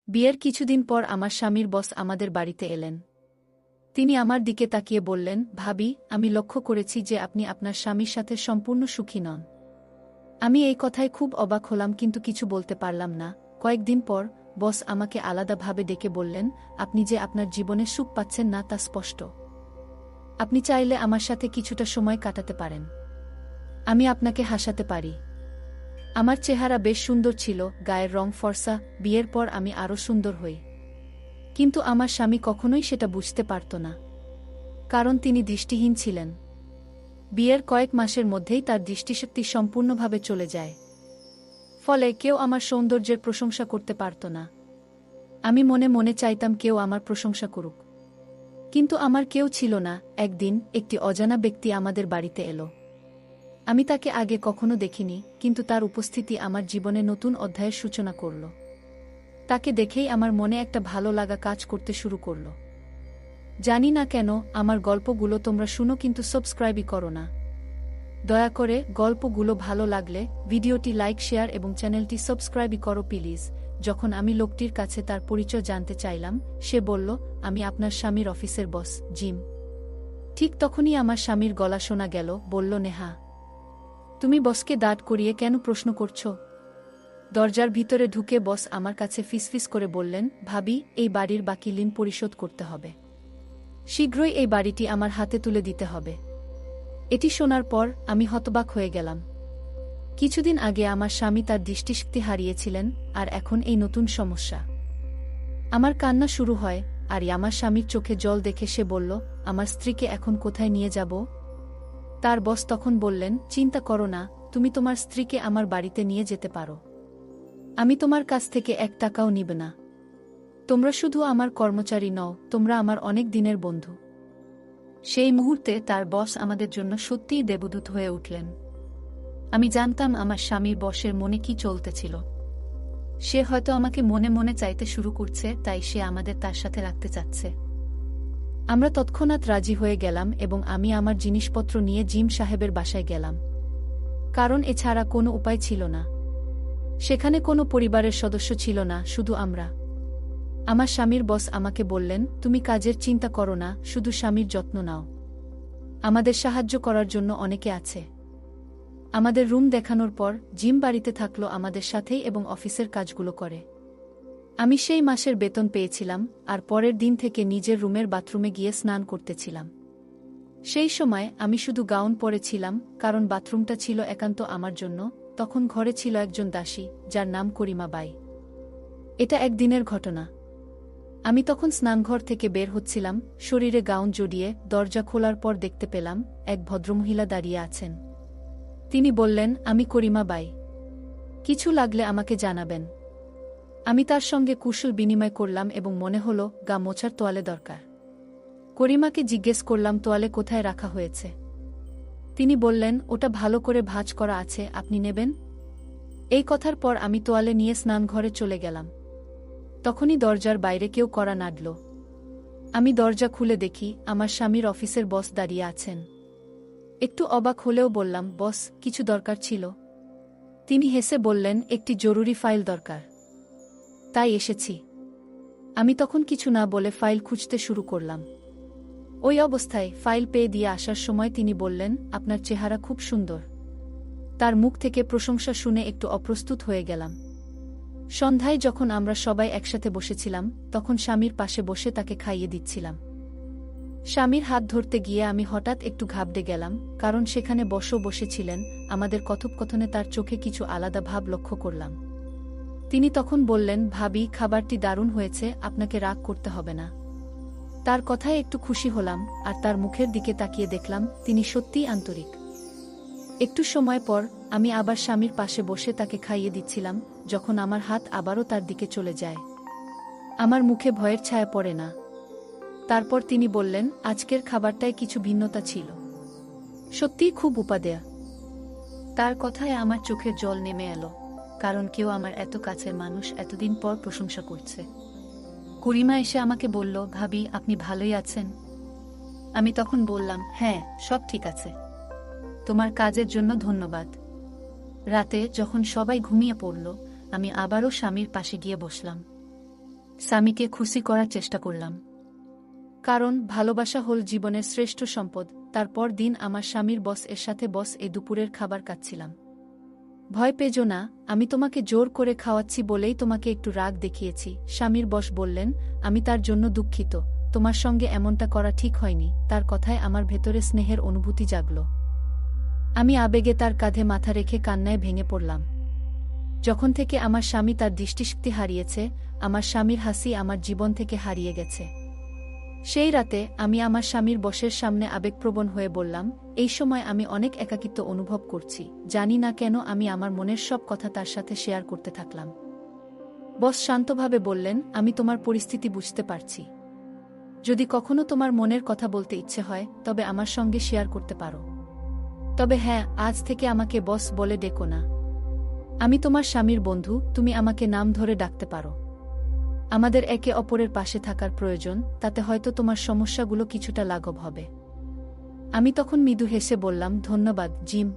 বিয়ের কিছুদিন পর আমার স্বামীর বস আমাদের বাড়িতে এলেন। তিনি আমার দিকে তাকিয়ে বললেন, ভাবি, আমি লক্ষ্য করেছি যে আপনি আপনার স্বামীর সাথে সম্পূর্ণ সুখী নন। আমি এই কথায় খুব অবাক হলাম, কিন্তু কিছু বলতে পারলাম না। কয়েকদিন পর বস আমাকে আলাদাভাবে ডেকে বললেন, আপনি যে আপনার জীবনে সুখ পাচ্ছেন না তা স্পষ্ট। আপনি চাইলে আমার সাথে কিছুটা সময় কাটাতে পারেন। আমি আপনাকে হাসাতে পারি। আমার চেহারা বেশ সুন্দর ছিল, গায়ের রং ফর্সা। বিয়ের পর আমি আরও সুন্দর হই। কিন্তু আমার স্বামী কখনোই সেটা বুঝতে পারত না, কারণ তিনি দৃষ্টিহীন ছিলেন। বিয়ের কয়েক মাসের মধ্যেই তার দৃষ্টিশক্তি সম্পূর্ণভাবে চলে যায়। ফলে কেউ আমার সৌন্দর্যের প্রশংসা করতে পারত না। আমি মনে মনে চাইতাম কেউ আমার প্রশংসা করুক, কিন্তু আমার কেউ ছিল না। একদিন একটি অজানা ব্যক্তি আমাদের বাড়িতে এলো। আমি তাকে আগে কখনো দেখিনি, কিন্তু তার উপস্থিতি আমার জীবনে নতুন অধ্যায়ের সূচনা করল। তাকে দেখেই আমার মনে একটা ভালো লাগা কাজ করতে শুরু করল। জানি না কেন আমার গল্পগুলো তোমরা শুনো, কিন্তু সাবস্ক্রাইবই করো না। দয়া করে গল্পগুলো ভালো লাগলে ভিডিওটি লাইক, শেয়ার এবং চ্যানেলটি সাবস্ক্রাইবই করো প্লিজ। যখন আমি লোকটির কাছে তার পরিচয় জানতে চাইলাম, সে বলল, আমি আপনার স্বামীর অফিসের বস, জিম। ঠিক তখনই আমার স্বামীর গলা শোনা গেল। বলল, নেহা, তুমি বসকে দাঁড় করিয়ে কেন প্রশ্ন করছো? দরজার ভিতরে ঢুকে বস আমার কাছে ফিসফিস করে বললেন, ভাবি, এই বাড়ির বাকি ঋণ পরিশোধ করতে হবে। শীঘ্রই এই বাড়িটি আমার হাতে তুলে দিতে হবে। এটি শোনার পর আমি হতবাক হয়ে গেলাম। কিছুদিন আগে আমার স্বামী তার দৃষ্টিশক্তি হারিয়েছিলেন, আর এখন এই নতুন সমস্যা। আমার কান্না শুরু হয়, আর আমার স্বামীর চোখে জল দেখে সে বলল, আমার স্ত্রীকে এখন কোথায় নিয়ে যাব? তার বস তখন বললেন, চিন্তা করো না, তুমি তোমার স্ত্রীকে আমার বাড়িতে নিয়ে যেতে পারো। আমি তোমার কাছ থেকে 1 টাকাও নিব না। তোমরা শুধু আমার কর্মচারী নও, তোমরা আমার অনেক দিনের বন্ধু। সেই মুহূর্তে তার বস আমাদের জন্য সত্যিই দেবদূত হয়ে উঠলেন। আমি জানতাম আমার স্বামীর বসের মনে কি চলতেছিল। সে হয়তো আমাকে মনে মনে চাইতে শুরু করছে, তাই সে আমাদের তার সাথে রাখতে চাচ্ছে। আমরা তৎক্ষণাৎ রাজি হয়ে গেলাম এবং আমি আমার জিনিসপত্র নিয়ে জিম সাহেবের বাসায় গেলাম, কারণ এছাড়া কোনো উপায় ছিল না। সেখানে কোনো পরিবারের সদস্য ছিল না, শুধু আমরা। আমার স্বামীর বস আমাকে বললেন, তুমি কাজের চিন্তা করো না, শুধু স্বামীর যত্ন নাও। আমাদের সাহায্য করার জন্য অনেকে আছে। আমাদের রুম দেখানোর পর জিম বাড়িতে থাকলো আমাদের সাথেই এবং অফিসের কাজগুলো করে। আমি সেই মাসের বেতন পেয়েছিলাম, আর পরের দিন থেকে নিজের রুমের বাথরুমে গিয়ে স্নান করতেছিলাম। সেই সময় আমি শুধু গাউন পরেছিলাম, কারণ বাথরুমটা ছিল একান্ত আমার জন্য। তখন ঘরে ছিল একজন দাসী, যার নাম করিমা বাই। এটা একদিনের ঘটনা। আমি তখন স্নানঘর থেকে বের হচ্ছিলাম, শরীরে গাউন জড়িয়ে। দরজা খোলার পর দেখতে পেলাম এক ভদ্রমহিলা দাঁড়িয়ে আছেন। তিনি বললেন, আমি করিমা বাই, কিছু লাগলে আমাকে জানাবেন। আমি তার সঙ্গে কুশল বিনিময় করলাম এবং মনে হলো গা মোছার তোয়ালে দরকার। করিমাকে জিজ্ঞেস করলাম, তোয়ালে কোথায় রাখা হয়েছে? তিনি বললেন, ওটা ভালো করে ভাঁজ করা আছে, আপনি নেবেন? এই কথার পর আমি তোয়ালে নিয়ে স্নানঘরে চলে গেলাম। তখনই দরজার বাইরে কেউ কড়া নাড়ল। আমি দরজা খুলে দেখি আমার স্বামীর অফিসের বস দাঁড়িয়ে আছেন। একটু অবাক হলেও বললাম, বস, কিছু দরকার ছিল? তিনি হেসে বললেন, একটি জরুরি ফাইল দরকার, তাই এসেছি। আমি তখন কিছু না বলে ফাইল খুঁজতে শুরু করলাম। ওই অবস্থায় ফাইল পেয়ে দিয়ে আসার সময় তিনি বললেন, আপনার চেহারা খুব সুন্দর। তার মুখ থেকে প্রশংসা শুনে একটু অপ্রস্তুত হয়ে গেলাম। সন্ধ্যায় যখন আমরা সবাই একসাথে বসেছিলাম, তখন স্বামীর পাশে বসে তাকে খাইয়ে দিচ্ছিলাম। স্বামীর হাত ধরতে গিয়ে আমি হঠাৎ একটু ঘাবড়ে গেলাম, কারণ সেখানে বসেছিলেন। আমাদের কথোপকথনে তার চোখে কিছু আলাদা ভাব লক্ষ্য করলাম। তিনি তখন বললেন, ভাবি, খাবারটি দারুণ হয়েছে, আপনাকে রাগ করতে হবে না। তার কথায় একটু খুশি হলাম, আর তার মুখের দিকে তাকিয়ে দেখলাম তিনি সত্যিই আন্তরিক। একটু সময় পর আমি আবার স্বামীর পাশে বসে তাকে খাইয়ে দিচ্ছিলাম, যখন আমার হাত আবারও তার দিকে চলে যায়। আমার মুখে ভয়ের ছায়া পড়ে না। তারপর তিনি বললেন, আজকের খাবারটায় কিছু ভিন্নতা ছিল, সত্যিই খুব উপাদেয়। তার কথায় আমার চোখের জল নেমে এলো, কারণ কেউ আমার এত কাছের মানুষ এতদিন পর প্রশংসা করছে। করিমা এসে আমাকে বলল, ভাবি, আপনি ভালোই আছেন? আমি তখন বললাম, হ্যাঁ, সব ঠিক আছে। তোমার কাজের জন্য ধন্যবাদ। রাতে যখন সবাই ঘুমিয়ে পড়ল, আমি আবারও স্বামীর পাশে গিয়ে বসলাম। স্বামীকে খুশি করার চেষ্টা করলাম। কারণ ভালোবাসা হল জীবনের শ্রেষ্ঠ সম্পদ। তারপর দিন আমার স্বামীর বস এর সাথে এই দুপুরের খাবার খাচ্ছিলাম। ভয় পেজো না, আমি তোমাকে জোর করে খাওয়াচ্ছি বলেই তোমাকে একটু রাগ দেখিয়েছি। স্বামীর বস বললেন, আমি তার জন্য দুঃখিত, তোমার সঙ্গে এমনটা করা ঠিক হয়নি। তার কথায় আমার ভেতরে স্নেহের অনুভূতি জাগল। আমি আবেগে তার কাঁধে মাথা রেখে কান্নায় ভেঙে পড়লাম। যখন থেকে আমার স্বামী তার দৃষ্টিশক্তি হারিয়েছে, আমার স্বামীর হাসি আমার জীবন থেকে হারিয়ে গেছে। সেই রাতে আমি আমার স্বামীর বসের সামনে আবেগপ্রবণ হয়ে বললাম, এই সময় আমি অনেক একাকিত্ব অনুভব করছি। জানি না কেন আমি আমার মনের সব কথা তার সাথে শেয়ার করতে থাকলাম। বস শান্তভাবে বললেন, আমি তোমার পরিস্থিতি বুঝতে পারছি। যদি কখনো তোমার মনের কথা বলতে ইচ্ছে হয় তবে আমার সঙ্গে শেয়ার করতে পারো। তবে হ্যাঁ, আজ থেকে আমাকে বস বলে ডেকো না। আমি তোমার স্বামীর বন্ধু, তুমি আমাকে নাম ধরে ডাকতে পারো। আমাদের একে অপরের পাশে থাকার প্রয়োজন, তাতে হয়তো তোমার সমস্যাগুলো কিছুটা লাঘব হবে। আমি তখন মৃদু হেসে বললাম, ধন্যবাদ জিম।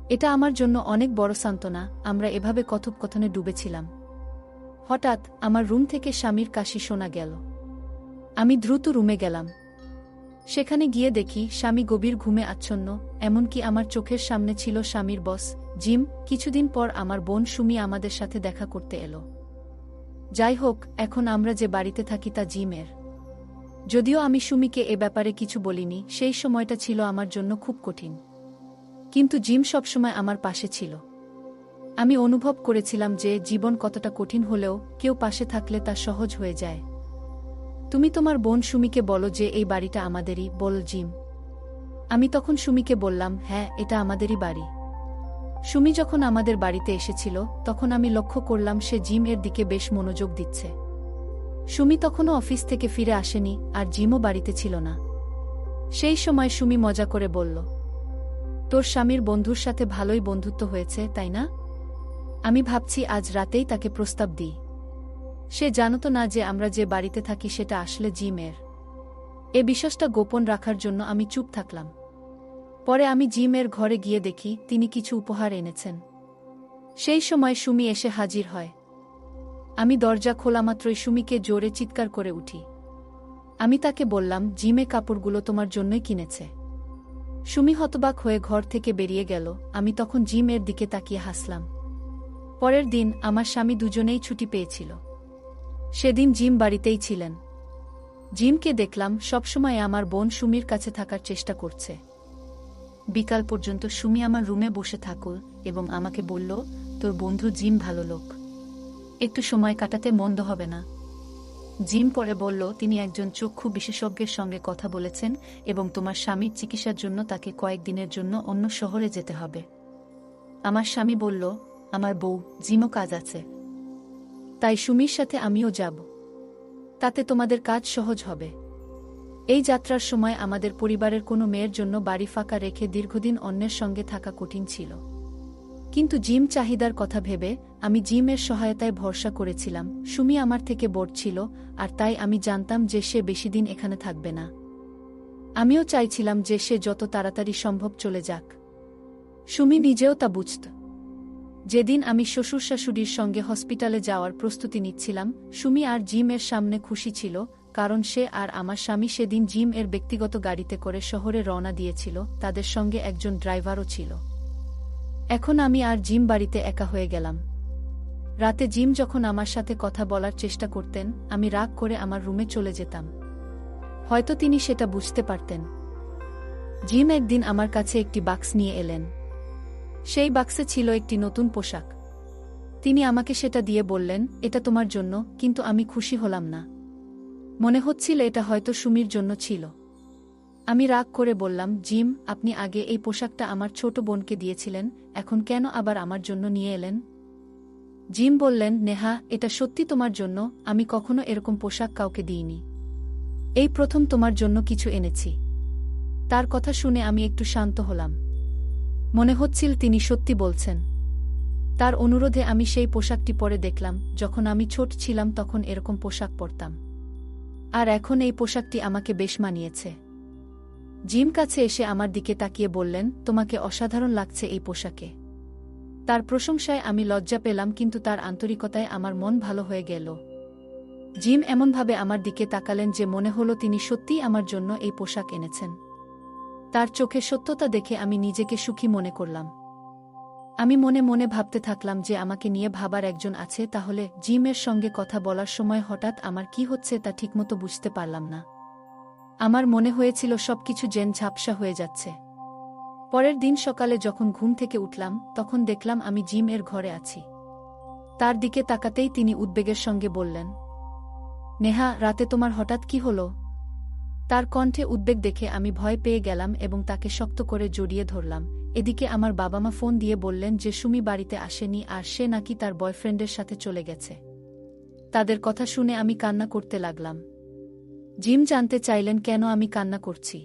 এটা আমার জন্য অনেক বড় সান্ত্বনা। আমরা এভাবে কথোপকথনে ডুবেছিলাম। হঠাৎ আমার রুম থেকে স্বামীর কাশি শোনা গেল। আমি দ্রুত রুমে গেলাম। সেখানে গিয়ে দেখি স্বামী গভীর ঘুমে আচ্ছন্ন, এমনকি আমার চোখের সামনে ছিল স্বামীর বস জিম। কিছুদিন পর আমার বোন সুমি আমাদের সাথে দেখা করতে এলো। যাই হোক, এখন আমরা যে বাড়িতে থাকি তা জিমের। যদিও আমি সুমিকে এ ব্যাপারে কিছু বলিনি, সেই সময়টা ছিল আমার জন্য খুব কঠিন। কিন্তু জিম সবসময় আমার পাশে ছিল। আমি অনুভব করেছিলাম যে জীবন কতটা কঠিন হলেও কেউ পাশে থাকলে তা সহজ হয়ে যায়। তুমি তোমার বোন সুমিকে বলো যে এই বাড়িটা আমাদেরই, বল জিম। আমি তখন সুমিকে বললাম, হ্যাঁ, এটা আমাদেরই বাড়ি। সুমি যখন আমাদের বাড়িতে এসেছিল তখন আমি লক্ষ্য করলাম সে জিম এর দিকে বেশ মনোযোগ দিচ্ছে। সুমি তখনও অফিস থেকে ফিরে আসেনি, আর জিমও বাড়িতে ছিল না। সেই সময় সুমি মজা করে বলল, তোর স্বামীর বন্ধুর সাথে ভালোই বন্ধুত্ব হয়েছে, তাই না? আমি ভাবছি আজ রাতেই তাকে প্রস্তাব দিই। সে জানত না যে আমরা যে বাড়িতে থাকি সেটা আসলে জিমের। এ বিশ্বাসটা গোপন রাখার জন্য আমি চুপ থাকলাম। পরে আমি জিমের ঘরে গিয়ে দেখি তিনি কিছু উপহার এনেছেন। সেই সময় সুমি এসে হাজির হয়। আমি দরজা খোলামাত্রই সুমিকে জোরে চিৎকার করে উঠি। আমি তাকে বললাম, জিমে কাপড়গুলো তোমার জন্যই কিনেছে। সুমি হতবাক হয়ে ঘর থেকে বেরিয়ে গেল। আমি তখন জিমের দিকে তাকিয়ে হাসলাম। পরের দিন আমার স্বামী দুজনেই ছুটি পেয়েছিল। সেদিন জিম বাড়িতেই ছিলেন। জিমকে দেখলাম সবসময় আমার বোন সুমির কাছে থাকার চেষ্টা করছে। বিকাল পর্যন্ত সুমি আমার রুমে বসে থাকল এবং আমাকে বলল, তোর বন্ধু জিম ভালো লোক, একটু সময় কাটাতে মন্দ হবে না। জিম পরে বলল, তিনি একজন চক্ষু বিশেষজ্ঞের সঙ্গে কথা বলেছেন এবং তোমার স্বামীর চিকিৎসার জন্য তাকে কয়েকদিনের জন্য অন্য শহরে যেতে হবে। আমার স্বামী বলল, আমার বউ জিমও কাজ আছে, তাই সুমির সাথে আমিও যাব। তাতে তোমাদের কাজ সহজ হবে। এই যাত্রার সময় আমাদের পরিবারের কোনো মেয়ের জন্য বাড়ি ফাঁকা রেখে দীর্ঘদিন অন্যের সঙ্গে থাকা কঠিন ছিল। কিন্তু জিম চাহিদার কথা ভেবে আমি জিমের সহায়তায় ভরসা করেছিলাম। সুমি আমার থেকে বড় ছিল, আর তাই আমি জানতাম যে সে বেশিদিন এখানে থাকবে না। আমিও চাইছিলাম যে সে যত তাড়াতাড়ি সম্ভব চলে যাক। সুমি নিজেও তা বুঝত। যেদিন আমি শ্বশুর শাশুড়ির সঙ্গে হসপিটালে যাওয়ার প্রস্তুতি নিচ্ছিলাম, সুমি আর জিম এর সামনে খুশি ছিল, কারণ সে আর আমার স্বামী সেদিন জিম এর ব্যক্তিগত গাড়িতে করে শহরে রওনা দিয়েছিল। তাদের সঙ্গে একজন ড্রাইভারও ছিল। এখন আমি আর জিম বাড়িতে একা হয়ে গেলাম। রাতে জিম যখন আমার সাথে কথা বলার চেষ্টা করতেন, আমি রাগ করে আমার রুমে চলে যেতাম। হয়তো তিনি সেটা বুঝতে পারতেন। জিম একদিন আমার কাছে একটি বাক্স নিয়ে এলেন। সেই বাক্সে ছিল একটি নতুন পোশাক। তিনি আমাকে সেটা দিয়ে বললেন, এটা তোমার জন্য। কিন্তু আমি খুশি হলাম না। মনে হচ্ছিল এটা হয়তো সুমির জন্য ছিল। আমি রাগ করে বললাম, জিম, আপনি আগে এই পোশাকটা আমার ছোট বোনকে দিয়েছিলেন, এখন কেন আবার আমার জন্য নিয়ে এলেন? জিম বললেন, নেহা, এটা সত্যি তোমার জন্য। আমি কখনো এরকম পোশাক কাউকে দিইনি। এই প্রথম তোমার জন্য কিছু এনেছি। তার কথা শুনে আমি একটু শান্ত হলাম। মনে হচ্ছিল তিনি সত্যি বলছেন। তার অনুরোধে আমি সেই পোশাকটি পরে দেখলাম। যখন আমি ছোট ছিলাম তখন এরকম পোশাক পরতাম, আর এখন এই পোশাকটি আমাকে বেশ মানিয়েছে। জিম কাছে এসে আমার দিকে তাকিয়ে বললেন, তোমাকে অসাধারণ লাগছে এই পোশাকে। তার প্রশংসায় আমি লজ্জা পেলাম, কিন্তু তার আন্তরিকতায় আমার মন ভালো হয়ে গেল। জিম এমনভাবে আমার দিকে তাকালেন যে মনে হলো তিনি সত্যিই আমার জন্য এই পোশাক এনেছেন। তার চোখে সত্যতা দেখে আমি নিজেকে সুখী মনে করলাম। আমি মনে মনে ভাবতে থাকলাম যে আমাকে নিয়ে ভাবার একজন আছে, তাহলে জিমের সঙ্গে কথা বলার সময় হঠাৎ আমার কি হচ্ছে তা ঠিকমতো বুঝতে পারলাম না। আমার মনে হয়েছিল সবকিছু যেন ঝাপসা হয়ে যাচ্ছে। পরের দিন সকালে যখন ঘুম থেকে উঠলাম তখন দেখলাম আমি জিম এর ঘরে আছি। তার দিকে তাকাতেই তিনি উদ্বেগের সঙ্গে বললেন, নেহা, রাতে তোমার হঠাৎ কি হলো? তার কণ্ঠে উদ্বেগ দেখে আমি ভয় পেয়ে গেলাম এবং তাকে শক্ত করে জড়িয়ে ধরলাম। এদিকে আমার বাবা মা ফোন দিয়ে বললেন যে সুমি বাড়িতে আসেনি আর সে নাকি তার বয়ফ্রেন্ডের সাথে চলে গেছে। তাদের কথা শুনে আমি কান্না করতে লাগলাম। জিম জানতে চাইলেন কেন আমি কান্না করছি।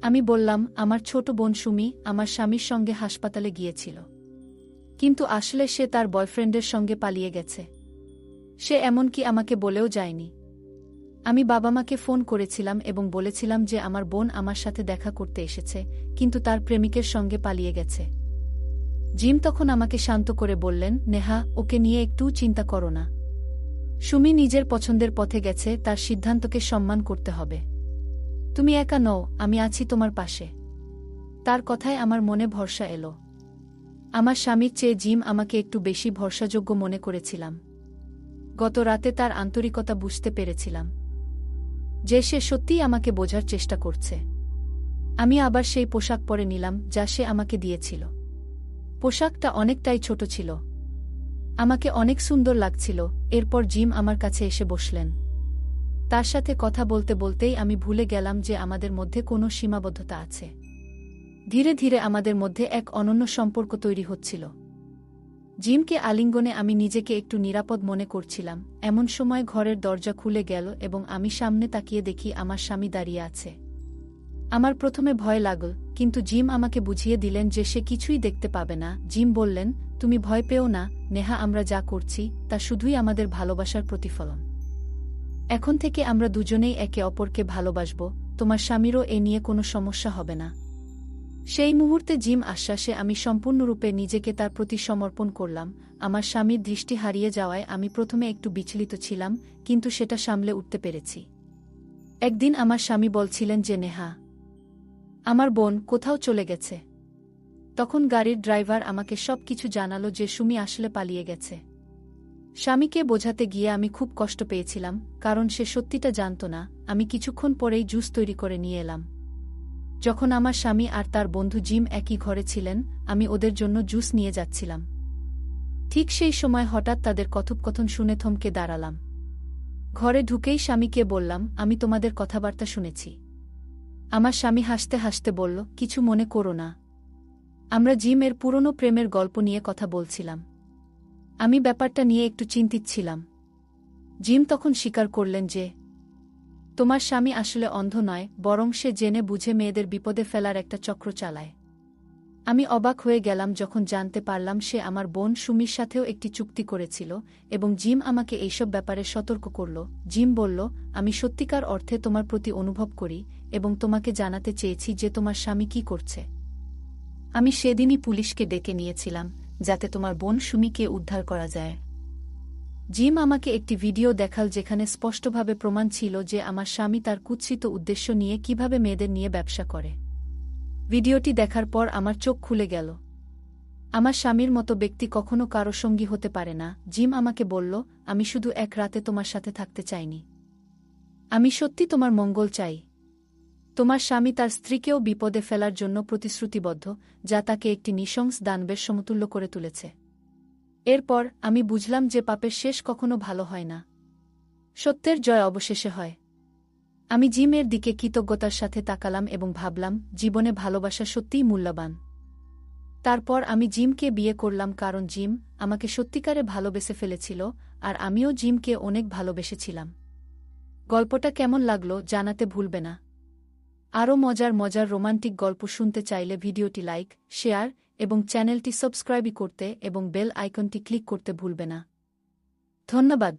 আমি বললাম, আমার ছোট বোন সুমি আমার স্বামীর সঙ্গে হাসপাতালে গিয়েছিল, কিন্তু আসলে সে তার বয়ফ্রেন্ডের সঙ্গে পালিয়ে গেছে। সে এমনকি আমাকে বলেও যায়নি। আমি বাবা মাকে ফোন করেছিলাম এবং বলেছিলাম যে আমার বোন আমার সাথে দেখা করতে এসেছে, কিন্তু তার প্রেমিকের সঙ্গে পালিয়ে গেছে। জিম তখন আমাকে শান্ত করে বললেন, নেহা, ওকে নিয়ে একটুও চিন্তা করো না। সুমি নিজের পছন্দের পথে গেছে, তার সিদ্ধান্তকে সম্মান করতে হবে। তুমি একা নও, আমি আছি তোমার পাশে। তার কথায় আমার মনে ভরসা এলো। আমার স্বামীর চেয়ে জিম আমাকে একটু বেশি ভরসাযোগ্য মনে করেছিলাম। গত রাতে তার আন্তরিকতা বুঝতে পেরেছিলাম যে সে সত্যিই আমাকে বোঝার চেষ্টা করছে। আমি আবার সেই পোশাক পরে নিলাম যা সে আমাকে দিয়েছিল। পোশাকটা অনেকটাই ছোট ছিল। আমাকে অনেক সুন্দর লাগছিল। এরপর জিম আমার কাছে এসে বসলেন। তার সাথে কথা বলতে বলতেই আমি ভুলে গেলাম যে আমাদের মধ্যে কোনো সীমাবদ্ধতা আছে। ধীরে ধীরে আমাদের মধ্যে এক অনন্য সম্পর্ক তৈরি হচ্ছিল। জিমকে আলিঙ্গনে আমি নিজেকে একটু নিরাপদ মনে করছিলাম। এমন সময় ঘরের দরজা খুলে গেল এবং আমি সামনে তাকিয়ে দেখি আমার স্বামী দাঁড়িয়ে আছে। আমার প্রথমে ভয় লাগল, কিন্তু জিম আমাকে বুঝিয়ে দিলেন যে সে কিছুই দেখতে পাবে না। জিম বললেন, তুমি ভয় পেও না নেহা, আমরা যা করছি তা শুধুই আমাদের ভালোবাসার প্রতিফলন। এখন থেকে আমরা দুজনেই একে অপরকে ভালোবাসব, তোমার স্বামীরও এ নিয়ে কোনো সমস্যা হবে না। সেই মুহূর্তে জিম আশ্বাসে আমি সম্পূর্ণরূপে নিজেকে তার প্রতি সমর্পণ করলাম। আমার স্বামীর দৃষ্টি হারিয়ে যাওয়ায় আমি প্রথমে একটু বিচলিত ছিলাম, কিন্তু সেটা সামলে উঠতে পেরেছি। একদিন আমার স্বামী বলছিলেন যে নেহা, আমার বোন কোথাও চলে গেছে। তখন গাড়ির ড্রাইভার আমাকে সব কিছু জানালো যে সুমি আসলে পালিয়ে গেছে। স্বামীকে বোঝাতে গিয়ে আমি খুব কষ্ট পেয়েছিলাম, কারণ সে সত্যিটা জানত না। আমি কিছুক্ষণ পরেই জুস তৈরি করে নিয়ে এলাম। যখন আমার স্বামী আর তার বন্ধু জিম একই ঘরে ছিলেন, আমি ওদের জন্য জুস নিয়ে যাচ্ছিলাম। ঠিক সেই সময় হঠাৎ তাদের কথোপকথন শুনে থমকে দাঁড়ালাম। ঘরে ঢুকেই স্বামীকে বললাম, আমি তোমাদের কথাবার্তা শুনেছি। আমার স্বামী হাসতে হাসতে বলল, কিছু মনে করো না। আমরা জিম এর পুরনো প্রেমের গল্প নিয়ে কথা বলছিলাম। আমি ব্যাপারটা নিয়ে একটু চিন্তিত ছিলাম। জিম তখন স্বীকার করলেন যে তোমার স্বামী আসলে অন্ধ নয়, বরং সে জেনে বুঝে মেয়েদের বিপদে ফেলার একটা চক্র চালায়। আমি অবাক হয়ে গেলাম যখন জানতে পারলাম সে আমার বোন সুমির সাথেও একটি চুক্তি করেছিল, এবং জিম আমাকে এইসব ব্যাপারে সতর্ক করল। জিম বলল, আমি সত্যিকার অর্থে তোমার প্রতি অনুভব করি এবং তোমাকে জানাতে চেয়েছি যে তোমার স্বামী কি করছে। আমি সেদিনই পুলিশকে ডেকে নিয়েছিলাম যাতে তোমার বোন সুমিকে উদ্ধার করা যায়। জিম আমাকে একটি ভিডিও দেখাল যেখানে স্পষ্টভাবে প্রমাণ ছিল যে আমার স্বামী তার কুৎসিত উদ্দেশ্য নিয়ে কিভাবে মেয়েদের নিয়ে ব্যবসা করে। ভিডিওটি দেখার পর আমার চোখ খুলে গেল। আমার স্বামীর মতো ব্যক্তি কখনো কারো সঙ্গী হতে পারে না। জিম আমাকে বলল, আমি শুধু এক রাতে তোমার সাথে থাকতে চাইনি। আমি সত্যি তোমার মঙ্গল চাই। তোমার স্বামী তার স্ত্রীকেও বিপদে ফেলার জন্য প্রতিশ্রুতিবদ্ধ, যা তাকে একটি নৃশংস দানবের সমতুল্য করে তুলেছে। এরপর আমি বুঝলাম যে পাপের শেষ কখনো ভালো হয় না, সত্যের জয় অবশেষে হয়। আমি জিমের দিকে কৃতজ্ঞতার সাথে তাকালাম এবং ভাবলাম, জীবনে ভালোবাসা সত্যিই মূল্যবান। তারপর আমি জিমকে বিয়ে করলাম, কারণ জিম আমাকে সত্যিকারে ভালোবেসে ফেলেছিল আর আমিও জিমকে অনেক ভালোবেসেছিলাম। গল্পটা কেমন লাগলো জানাতে ভুলবে না। আরও মজার মজার রোমান্টিক গল্প শুনতে চাইলে ভিডিওটি লাইক, শেয়ার এবং চ্যানেলটি সাবস্ক্রাইব করতে এবং বেল আইকনটি ক্লিক করতে ভুলবে না। ধন্যবাদ।